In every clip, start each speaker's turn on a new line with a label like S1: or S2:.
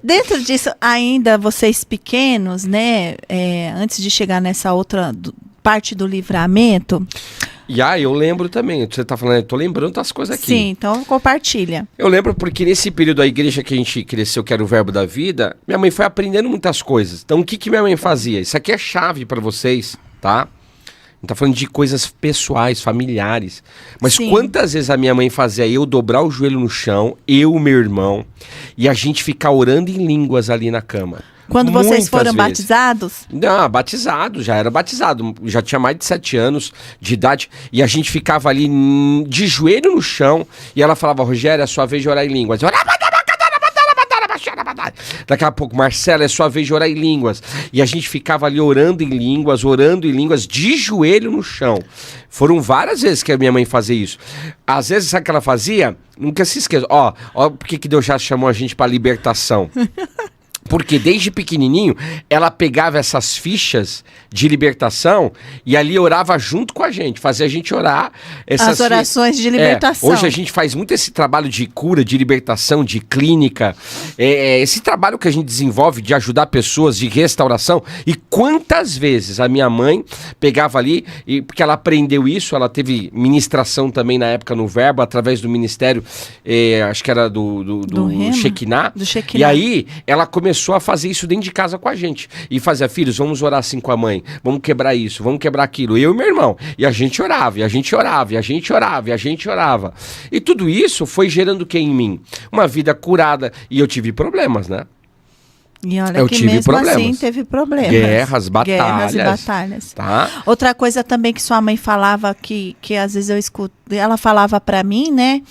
S1: Dentro disso, ainda vocês pequenos, né? Antes de chegar nessa outra parte do livramento.
S2: Eu lembro também, você tá falando, eu tô lembrando das coisas aqui.
S1: Sim, então compartilha.
S2: Eu lembro porque nesse período da igreja que a gente cresceu, que era o Verbo da Vida, minha mãe foi aprendendo muitas coisas. Então o que minha mãe fazia? Isso aqui é chave para vocês, tá? A gente tá falando de coisas pessoais, familiares. Mas
S1: Sim.
S2: Quantas vezes a minha mãe fazia eu dobrar o joelho no chão, eu e meu irmão, e a gente ficar orando em línguas ali na cama.
S1: Quando vocês
S2: Muitas
S1: foram
S2: vezes.
S1: batizados?
S2: Não, batizado, já era batizado. Já tinha mais de 7 anos de idade. E a gente ficava ali de joelho no chão. E ela falava, Rogério, é a sua vez de orar em línguas. Daqui a pouco, Marcela, é a sua vez de orar em línguas. E a gente ficava ali orando em línguas, de joelho no chão. Foram várias vezes que a minha mãe fazia isso. Às vezes, sabe o que ela fazia? Nunca se esqueça. Ó, por que Deus já chamou a gente para libertação? Porque desde pequenininho, ela pegava essas fichas de libertação e ali orava junto com a gente, fazia a gente orar.
S1: As orações de libertação.
S2: Hoje a gente faz muito esse trabalho de cura, de libertação, de clínica, esse trabalho que a gente desenvolve de ajudar pessoas, de restauração. E quantas vezes a minha mãe pegava ali, porque ela aprendeu isso, ela teve ministração também na época no Verbo, através do ministério, acho que era do Shekinah.
S1: Do Shekinah.
S2: E aí ela começou a fazer isso dentro de casa com a gente. E fazia, filhos, vamos orar assim com a mãe. Vamos quebrar isso, vamos quebrar aquilo. Eu e meu irmão. E a gente orava, e a gente orava, e a gente orava, e a gente orava. E tudo isso foi gerando o que em mim? Uma vida curada. E eu tive problemas, né?
S1: E olha
S2: eu
S1: que
S2: tive
S1: mesmo
S2: problemas.
S1: assim teve problemas.
S2: Guerras, batalhas.
S1: Guerras e batalhas.
S2: Tá?
S1: Outra coisa também que sua mãe falava, que às vezes eu escuto, ela falava pra mim, né?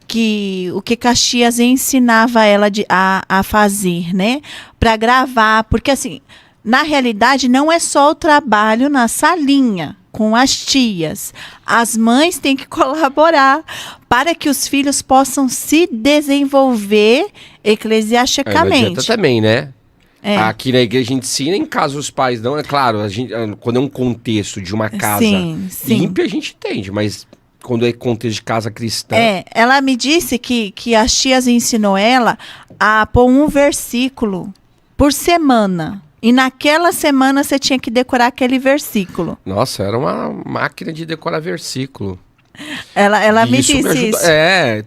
S1: Que o que Caxias ensinava ela a fazer, né? Pra gravar, porque assim, na realidade não é só o trabalho na salinha com as tias. As mães têm que colaborar para que os filhos possam se desenvolver eclesiasticamente.
S2: Não adianta também, né?
S1: É.
S2: Aqui na igreja a gente ensina, em caso os pais não, é claro, quando é um contexto de uma casa
S1: Sim.
S2: ímpia, a gente entende, mas quando é contexto de casa cristã...
S1: Ela me disse que as tias ensinou ela a pôr um versículo por semana. E naquela semana você tinha que decorar aquele versículo.
S2: Nossa, era uma máquina de decorar versículo.
S1: Ela me disse isso.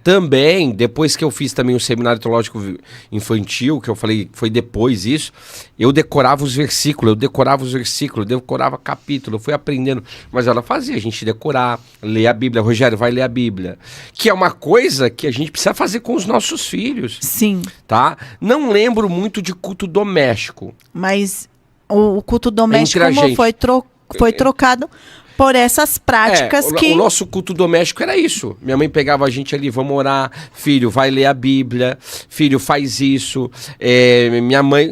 S2: Também, depois que eu fiz também o seminário teológico infantil, que eu falei, foi depois isso, eu decorava os versículos, eu decorava capítulo, eu fui aprendendo, mas ela fazia a gente decorar, ler a Bíblia. Rogério, vai ler a Bíblia, que é uma coisa que a gente precisa fazer com os nossos filhos.
S1: Sim.
S2: Tá? Não lembro muito de culto doméstico.
S1: Mas o culto doméstico foi trocado por essas práticas
S2: o nosso culto doméstico era isso. Minha mãe pegava a gente ali, vamos orar, filho, vai ler a Bíblia, filho, faz isso.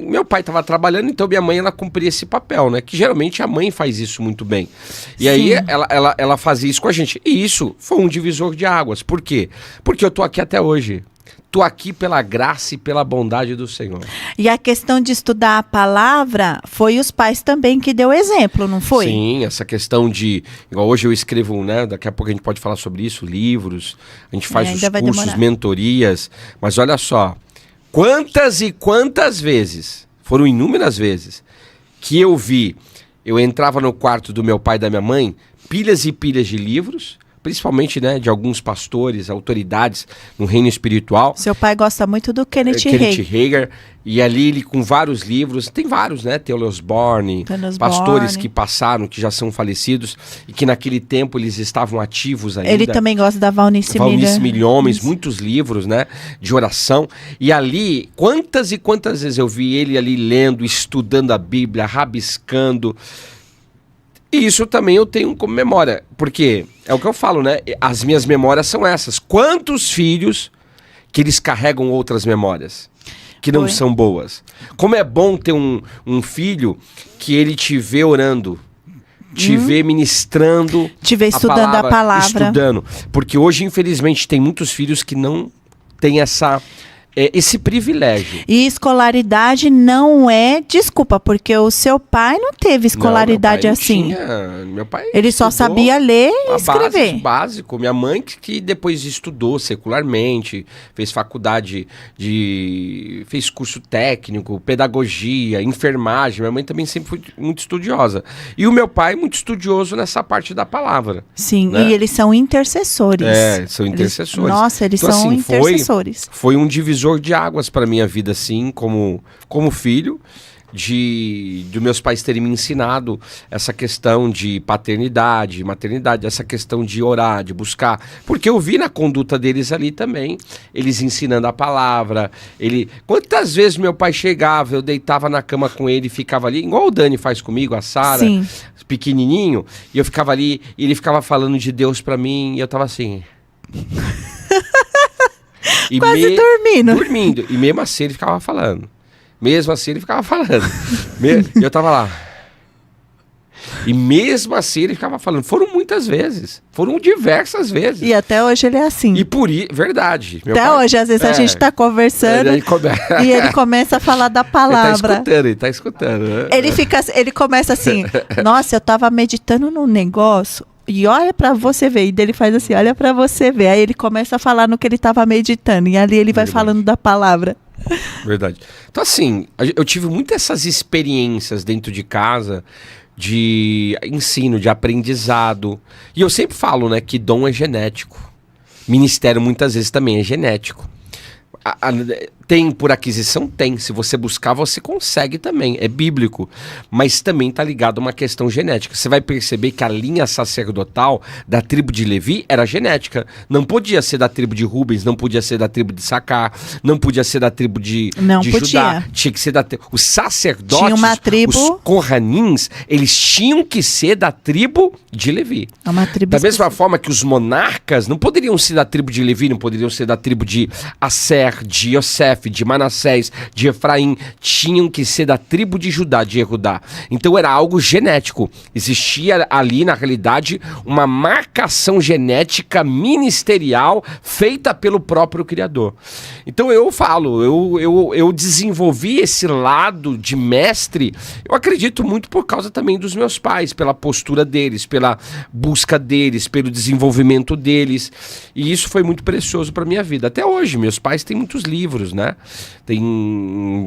S2: Meu pai estava trabalhando, então minha mãe, ela cumpria esse papel, né? Que geralmente a mãe faz isso muito bem. E
S1: Sim.
S2: aí ela fazia isso com a gente. E isso foi um divisor de águas. Por quê? Porque eu tô aqui até hoje. Tô aqui pela graça e pela bondade do Senhor.
S1: E a questão de estudar a palavra, foi os pais também que deu exemplo, não foi?
S2: Sim, essa questão de... Igual hoje eu escrevo, né? Daqui a pouco a gente pode falar sobre isso, livros. A gente faz os cursos, mentorias. Mas olha só, quantas e quantas vezes, foram inúmeras vezes, que eu entrava no quarto do meu pai e da minha mãe, pilhas e pilhas de livros, principalmente, né, de alguns pastores, autoridades no reino espiritual.
S1: Seu pai gosta muito do Kenneth
S2: Hagin. E ali ele com vários livros, tem vários, né, T.L. Osborne, pastores que passaram, que já são falecidos, e que naquele tempo eles estavam ativos ainda.
S1: Ele também gosta da Valnice
S2: Milhomes, muitos livros, né, de oração. E ali, quantas e quantas vezes eu vi ele ali lendo, estudando a Bíblia, rabiscando. E isso também eu tenho como memória, porque é o que eu falo, né? As minhas memórias são essas. Quantos filhos que eles carregam outras memórias que não são boas? Como é bom ter um filho que ele te vê orando, te vê ministrando,
S1: te vê estudando a palavra.
S2: Estudando. Porque hoje, infelizmente, tem muitos filhos que não têm essa esse privilégio.
S1: E escolaridade não é desculpa, porque o seu pai não teve escolaridade assim.
S2: Meu pai
S1: ele só sabia ler e escrever.
S2: Básico. Minha mãe que depois estudou secularmente, fez faculdade fez curso técnico, pedagogia, enfermagem. Minha mãe também sempre foi muito estudiosa. E o meu pai muito estudioso nessa parte da palavra.
S1: Sim,
S2: né?
S1: E eles são intercessores.
S2: São intercessores.
S1: Eles então, são assim, intercessores.
S2: Foi um divisor de águas para minha vida, assim, como filho, de meus pais terem me ensinado essa questão de paternidade, maternidade, essa questão de orar, de buscar, porque eu vi na conduta deles ali também, eles ensinando a palavra, quantas vezes meu pai chegava, eu deitava na cama com ele e ficava ali, igual o Dani faz comigo, a Sara, pequenininho, e eu ficava ali, e ele ficava falando de Deus para mim, e eu tava assim... E
S1: quase
S2: dormindo. E mesmo assim ele ficava falando. E eu tava lá. E mesmo assim ele ficava falando. Foram muitas vezes. Foram diversas vezes.
S1: E até hoje ele é assim.
S2: E verdade.
S1: Até hoje, às vezes a gente tá conversando e ele começa a falar da palavra.
S2: Ele tá escutando. Né?
S1: Ele começa assim, nossa, eu tava meditando num negócio. E olha pra você ver. E dele faz assim, olha pra você ver. Aí ele começa a falar no que ele tava meditando. E ali ele vai falando da palavra.
S2: Verdade. Então assim, eu tive muitas essas experiências dentro de casa de ensino, de aprendizado. E eu sempre falo, né, que dom é genético. Ministério muitas vezes também é genético. Tem por aquisição? Tem. Se você buscar, você consegue também. É bíblico. Mas também está ligado a uma questão genética. Você vai perceber que a linha sacerdotal da tribo de Levi era genética. Não podia ser da tribo de Rubens, não podia ser da tribo de Sacar, não podia ser da tribo de Judá. Tinha que ser da tribo. Os sacerdotes,
S1: tinha uma tribo...
S2: os Corranins, eles tinham que ser da tribo de Levi.
S1: Uma tribo
S2: da mesma forma que os monarcas não poderiam ser da tribo de Levi, não poderiam ser da tribo de Asser, de Yosef, de Manassés, de Efraim, tinham que ser da tribo de Judá, de Jehudá. Então era algo genético. Existia ali, na realidade, uma marcação genética ministerial feita pelo próprio Criador. Então eu falo, eu desenvolvi esse lado de mestre, eu acredito muito por causa também dos meus pais, pela postura deles, pela busca deles, pelo desenvolvimento deles. E isso foi muito precioso para minha vida. Até hoje, meus pais têm muitos livros, né?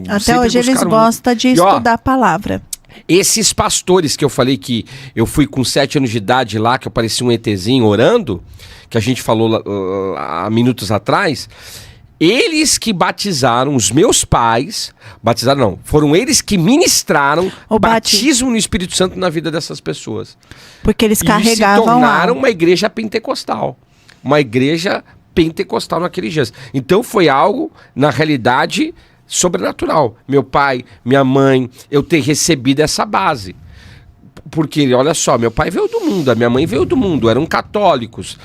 S1: Até hoje eles gostam de estudar a palavra.
S2: Esses pastores que eu falei que eu fui com 7 anos de idade lá, que eu parecia um ETzinho orando, que a gente falou há minutos atrás, eles que batizaram, os meus pais, foram eles que ministraram o batismo no Espírito Santo na vida dessas pessoas.
S1: Porque eles carregavam
S2: se tornaram uma igreja pentecostal. Uma igreja pentecostal naqueles dias. Então foi algo, na realidade, sobrenatural. Meu pai, minha mãe, eu ter recebido essa base. Porque, olha só, meu pai veio do mundo, a minha mãe veio do mundo, eram católicos,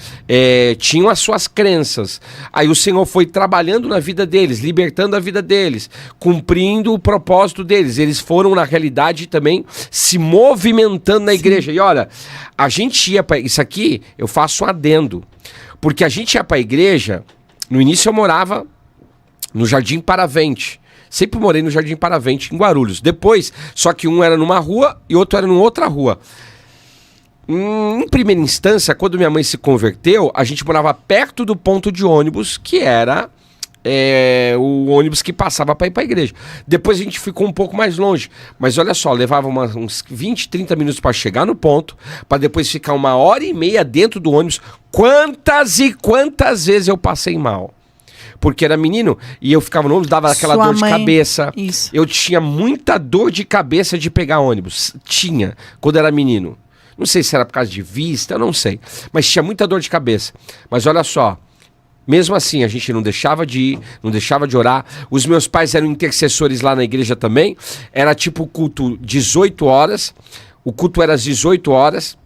S2: tinham as suas crenças. Aí o Senhor foi trabalhando na vida deles, libertando a vida deles, cumprindo o propósito deles. Eles foram, na realidade, também se movimentando na igreja. E olha, a gente ia para... Isso aqui, eu faço um adendo. Porque a gente ia para a igreja, no início eu morava no Jardim Paravente. Sempre morei no Jardim Paravente, em Guarulhos. Depois, só que um era numa rua e outro era numa outra rua. Em primeira instância, quando minha mãe se converteu, a gente morava perto do ponto de ônibus, que era o ônibus que passava para ir para a igreja. Depois a gente ficou um pouco mais longe. Mas olha só, levava uns 20, 30 minutos para chegar no ponto, para depois ficar 1h30 dentro do ônibus. Quantas e quantas vezes eu passei mal? Porque era menino e eu ficava no ônibus, dava aquela dor de cabeça.
S1: Isso.
S2: Eu tinha muita dor de cabeça de pegar ônibus. Tinha, quando era menino. Não sei se era por causa de vista, eu não sei. Mas tinha muita dor de cabeça. Mas olha só, mesmo assim a gente não deixava de ir, não deixava de orar. Os meus pais eram intercessores lá na igreja também. Era tipo culto 18 horas. O culto era às 18 horas.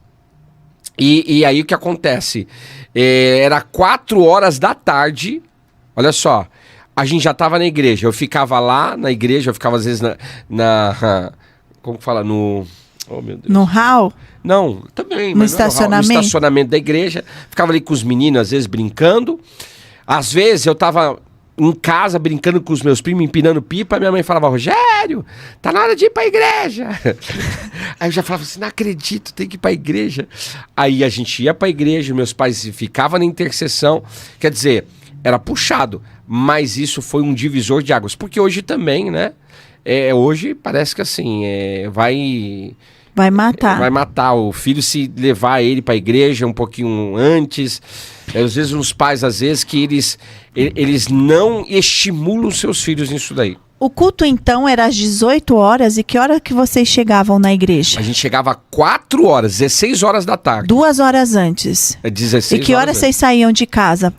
S2: E aí o que acontece? Era 4 horas da tarde. Olha só, a gente já estava na igreja. Eu ficava lá na igreja, eu ficava às vezes como fala? No... Oh, meu Deus.
S1: No hall?
S2: Não, também.
S1: No estacionamento?
S2: No estacionamento da igreja. Ficava ali com os meninos, às vezes, brincando. Às vezes eu estava em casa, brincando com os meus primos, empinando pipa, minha mãe falava, Rogério, tá na hora de ir pra igreja. Aí eu já falava assim, não acredito, tem que ir pra igreja. Aí a gente ia pra igreja, meus pais ficavam na intercessão. Quer dizer, era puxado, mas isso foi um divisor de águas. Porque hoje também, né? Hoje parece que assim,
S1: Vai matar.
S2: Vai matar o filho se levar ele para a igreja um pouquinho antes. Às vezes os pais, que eles não estimulam seus filhos nisso daí.
S1: O culto, então, era às 18 horas. E que hora que vocês chegavam na igreja?
S2: A gente chegava 4 horas, 16 horas da tarde.
S1: 2 horas antes.
S2: 16
S1: E que hora vocês saíam de casa?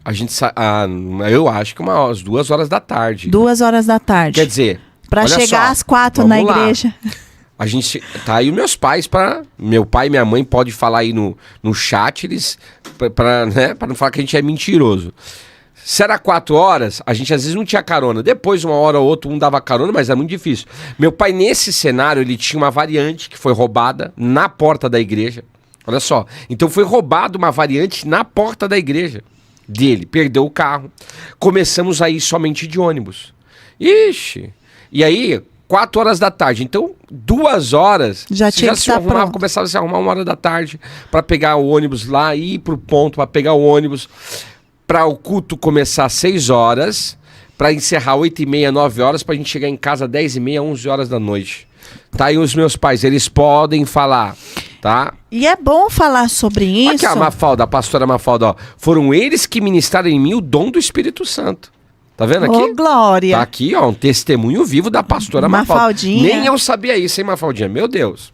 S2: A gente eu acho que umas 2 horas da tarde.
S1: 2 horas da tarde.
S2: Quer dizer...
S1: Para chegar às 4 na igreja.
S2: A gente tá aí os meus pais meu pai e minha mãe pode falar aí no chat, eles para não falar que a gente é mentiroso. Se era 4 horas, a gente às vezes não tinha carona. Depois, 1 hora ou outra, um dava carona, mas era muito difícil. Meu pai, nesse cenário, ele tinha uma variante que foi roubada na porta da igreja. Olha só. Então foi roubado uma variante na porta da igreja dele. Perdeu o carro. Começamos a ir somente de ônibus. Ixi... E aí, 4 horas da tarde. Então, 2 horas,
S1: já tinha que estar pronto.
S2: Começava a se arrumar 1 hora da tarde para pegar o ônibus lá, ir pro ponto para pegar o ônibus, para o culto começar às 6 horas, para encerrar 8h30, 9 horas, para a gente chegar em casa 10h30, 11 horas da noite. Tá aí os meus pais, eles podem falar, tá?
S1: E é bom falar sobre isso.
S2: Aqui a Mafalda, a pastora Mafalda, ó, foram eles que ministraram em mim o dom do Espírito Santo. Tá vendo aqui?
S1: Ô, glória.
S2: Tá aqui, ó, um testemunho vivo da pastora
S1: Mafaldinha.
S2: Nem eu sabia isso, hein, Mafaldinha? Meu Deus.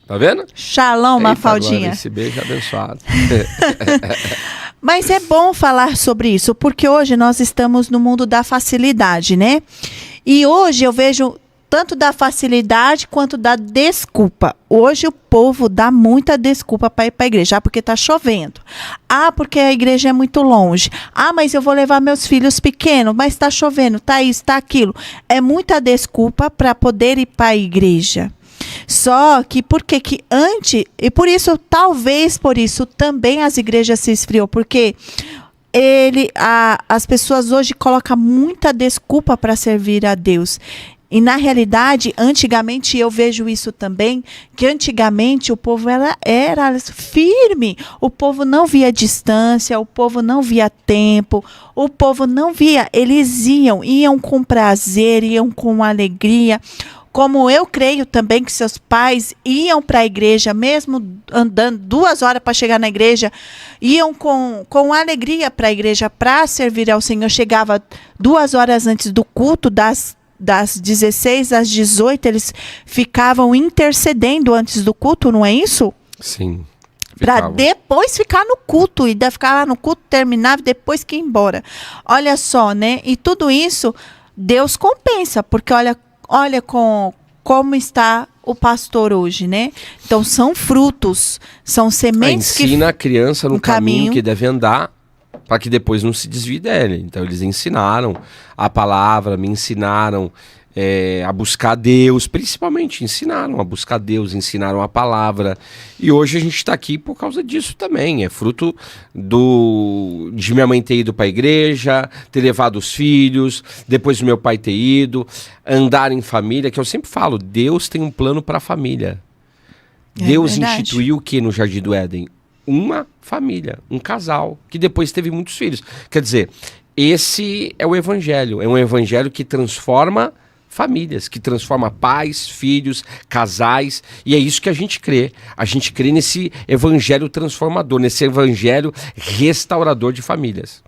S2: Tá vendo?
S1: Shalom, Mafaldinha.
S2: Agora, esse beijo abençoado.
S1: Mas é bom falar sobre isso, porque hoje nós estamos no mundo da facilidade, né? E hoje eu vejo tanto da facilidade quanto da desculpa. Hoje o povo dá muita desculpa para ir para a igreja. Porque está chovendo. Porque a igreja é muito longe. Mas eu vou levar meus filhos pequenos, mas está chovendo, está isso, está aquilo. É muita desculpa para poder ir para a igreja. Só que porque que antes, e por isso, talvez por isso também as igrejas se esfriam, porque as pessoas hoje colocam muita desculpa para servir a Deus. E na realidade, antigamente, eu vejo isso também, que antigamente o povo era firme, o povo não via distância, o povo não via tempo, o povo não via, eles iam com prazer, iam com alegria. Como eu creio também que seus pais iam para a igreja, mesmo andando 2 horas para chegar na igreja, iam com alegria para a igreja para servir ao Senhor. Chegava 2 horas antes do culto, das 16 às 18, eles ficavam intercedendo antes do culto, não é isso?
S2: Sim.
S1: Para depois ficar no culto, e ficar lá no culto, terminava e depois que ir embora. Olha só, né? E tudo isso, Deus compensa, porque olha como está o pastor hoje, né? Então são frutos, são sementes que
S2: ensina a criança no caminho que deve andar, para que depois não se desvie dele. Então eles ensinaram a palavra, me ensinaram a buscar Deus, principalmente ensinaram a buscar Deus, ensinaram a palavra. E hoje a gente está aqui por causa disso também. É fruto de minha mãe ter ido para a igreja, ter levado os filhos, depois do meu pai ter ido, andar em família, que eu sempre falo, Deus tem um plano para a família. Deus instituiu o que no Jardim do Éden? Uma família, um casal, que depois teve muitos filhos. Quer dizer, esse é o evangelho. É um evangelho que transforma famílias, que transforma pais, filhos, casais. E é isso que a gente crê. A gente crê nesse evangelho transformador, nesse evangelho restaurador de famílias.